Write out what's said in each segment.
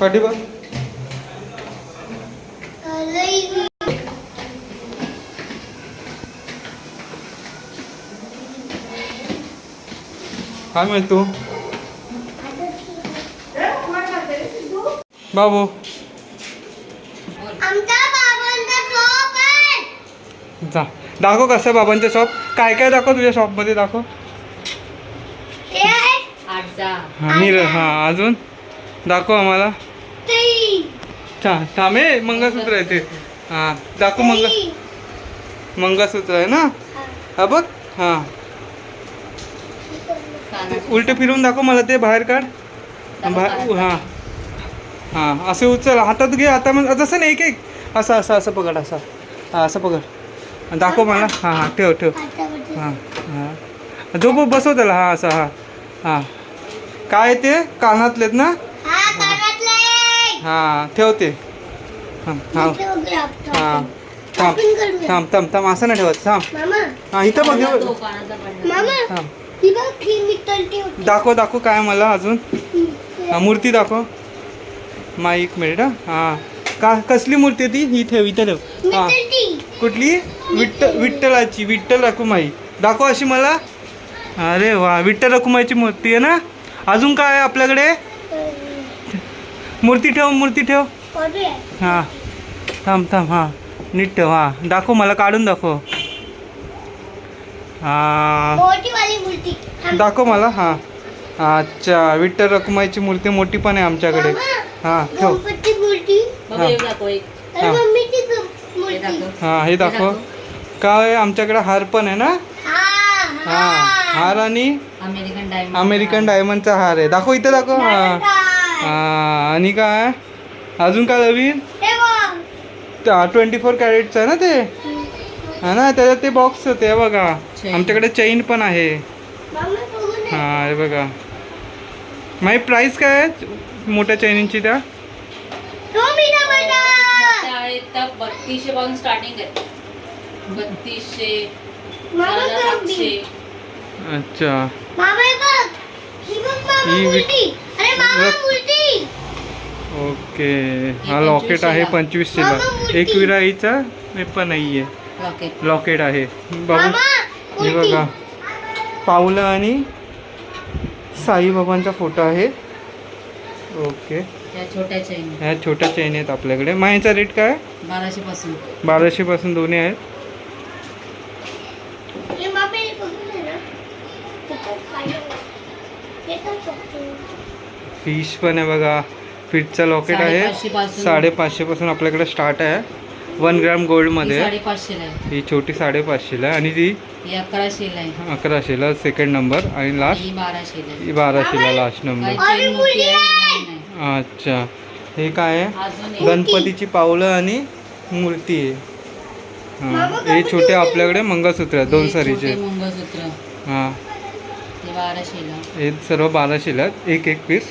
पाठी बघ. काय मिळतो बाबू? जा दाखव कसं बाबांचं शॉप. काय काय दाखव तुझ्या शॉपमध्ये दाखव. हा अजून दाखव आम्हाला. थांबे मंगळसूत्र आहे ते. हा दाखव. मंगळसूत्र आहे ना. हा बघ. हा उलट फिरवून दाखव मला ते. बाहेर काढ. हा हा असं उचल. हातात घे. आता मग जसं नाही. एक असं असं असं पकड. असं हा असं पकड. दाखव मला. हां हां ठेव ठेव. हां हां झोप बसव त्याला. हां असं. हां हां काय ते कानातलेत ना. हां ठेवते. हां हां हां थांब थांब थांब थांब असं नाही ठेवत. थांब. हां इथं बघ. हां दाखव दाखव काय मला अजून. हां मूर्ती दाखव. एक मिनिट. हां का कसली मूर्ती आहे ती. ही ठेव. इथं ठेव. हां कुठली. विठ्ठलाची. विठ्ठल रखुमाई दाखव अशी मला. अरे वा विठ्ठल रखुमाईची मूर्ती आहे ना. अजून काय आहे आपल्याकडे. मूर्ती ठेव. मूर्ती ठेव. हां थांब थांब. हां नीट ठेव. हां दाखव मला. काढून दाखव. हां दाखव मला. हां अच्छा विठ्ठल रखुमाईची मूर्ती मोठी पण आहे आमच्याकडे. हां ठेव. हां हे दाखव. काय आमच्याकडे हार पण आहे ना. हां हार आणि अमेरिकन डायमंडचा हार आहे. दाखव इथं दाखव. हां हां आणि काय अजून काय नवीन. 24 कॅरेटचं आहे ना ते. हा ना त्याच्यात ते बॉक्स होते बघा. आमच्याकडे चेन पण आहे. हां हे बघा. माझी प्राईस काय आहे मोठ्या चैनींची. त्या 3200 पासून स्टार्टिंग आहे. 3200. अच्छा ओके. हा लॉकेट आहे 2500ला. एक विराईचा हे पण नाही आहे. लॉकेट आहे बघू. हे बघा पावलं आणि साईबाबांचा फोटो आहे. ओके ह्या छोट्या चैन आहेत आपल्याकडे. माहीचा रेट काय. 1200 पासून दोन्ही आहेत. फिश पण आहे बघा. फिशचा लॉकेट आहे 550 पासून आपल्याकडे स्टार्ट आहे. 1 ग्रॅम गोल्डमध्ये. ही छोटी 550ला आहे आणि ती 1100ला सेकंड नंबर. आणि लास्ट 1200ला लास्ट नंबर. अच्छा हे काय आहे गणपतीची पावलं आणि मूर्ती आहे. हां हे छोटे आपल्याकडे मंगळसूत्र 2 सरीचे. हां हे सर्व 1200ला एक एक पीस.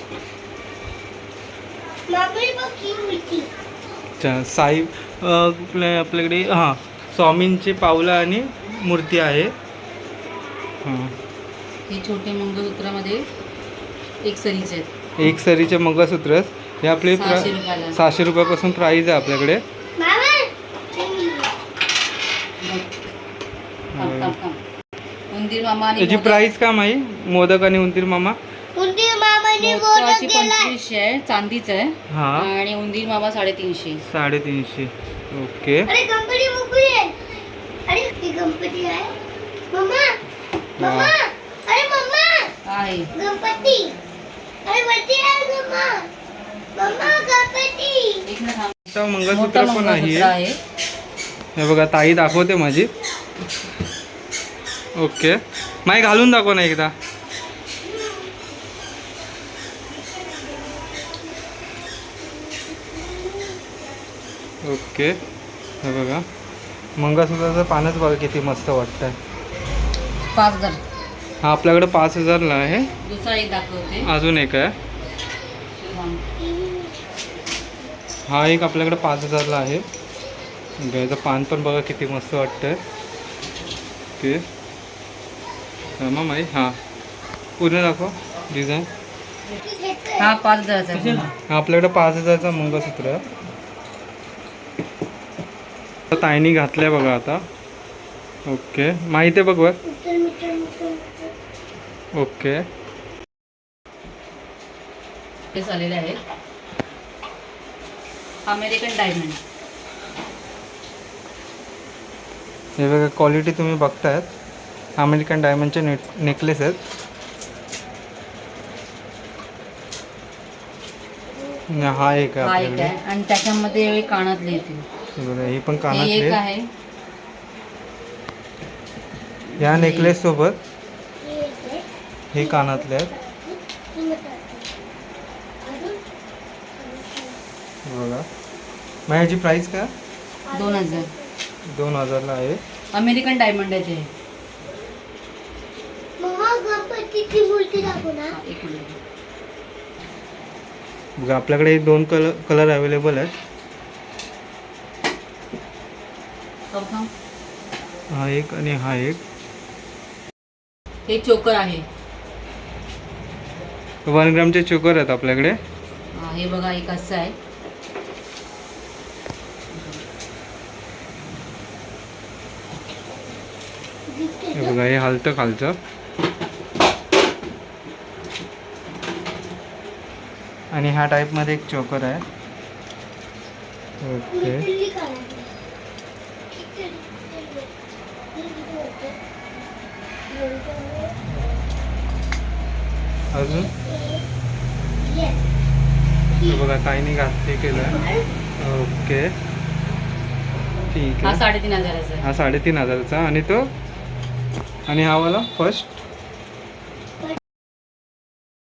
अच्छा साई आपल्याकडे. हां स्वामींची पावलं आणि मूर्ती आहे. हां हे छोटे मंगळसूत्रामध्ये एक सरीचे मंगळसूत्र. हे आपले 600 रुपयापासून प्राईज आहे आपल्याकडे. याची प्राईस काय माही. मोदक आणि उंदीर मामा. मोदकाची 2500 आहे. चांदीचं आहे. हां आणि उंदीर मामा 350. ओके. मंगळसूत्र पण आहे. हे बघा ताई दाखवते माझी. ओके माई घालून दाखव ना एकदा. ओके हे बघा मंगळसूत्राचं पानच बघा किती मस्त वाटतंय. 5000. हा आपल्याकडे 5000ला आहे. दुसरा एक दाखवते. अजून एक आहे. हा एक आपल्याकडे 5000ला आहे. याचं पान पण बघा किती मस्त वाटतंय. ओके मग माई. हां पूर्ण दाखव डिझाईन. हा 5,000चा आहे. हा आपल्याकडे 5,000चा मंगळसूत्र आहे. ताईनी घातलंय बघा आता. ओके माहिती आहे बघ बघ. ओके ते आलेले आहेत अमेरिकन डायमंड. हे बघा क्वालिटी तुम्ही बघतायत. अमेरिकन डायमंडचे नेकलेस आहेत. हा एक आहे हा एक आपल्याकडे. आहे आणि त्याच्यामध्ये कानातले येतील. हे बघा ही पण हे कानातले एक आहेत. आहे. या नेकलेस सोबत हे कानातले आहेत. बघा मग ह्याची प्राइस काय? 2,000. 2,000ला आहे. अमेरिकन डायमंड आहे ते. हा, एक मिनिट. बघा आपल्याकडे 2 कलर अवेलेबल आहेत. बघा. हा एक आणि हा एक. हे चोकर आहे. 1 ग्रामचे चोकर आहेत आपल्याकडे. हा, हे बघा एक असं आहे. हे बघा हे हलतं खालचं. आणि ह्या टाईपमध्ये एक चोकर आहे. ओके अजून हे बघा ताईने घातले केलं. ओके ठीक हा आहे. 3,500चा आहे. हा 3,500चा आणि तो आणि हा वाला फर्स्ट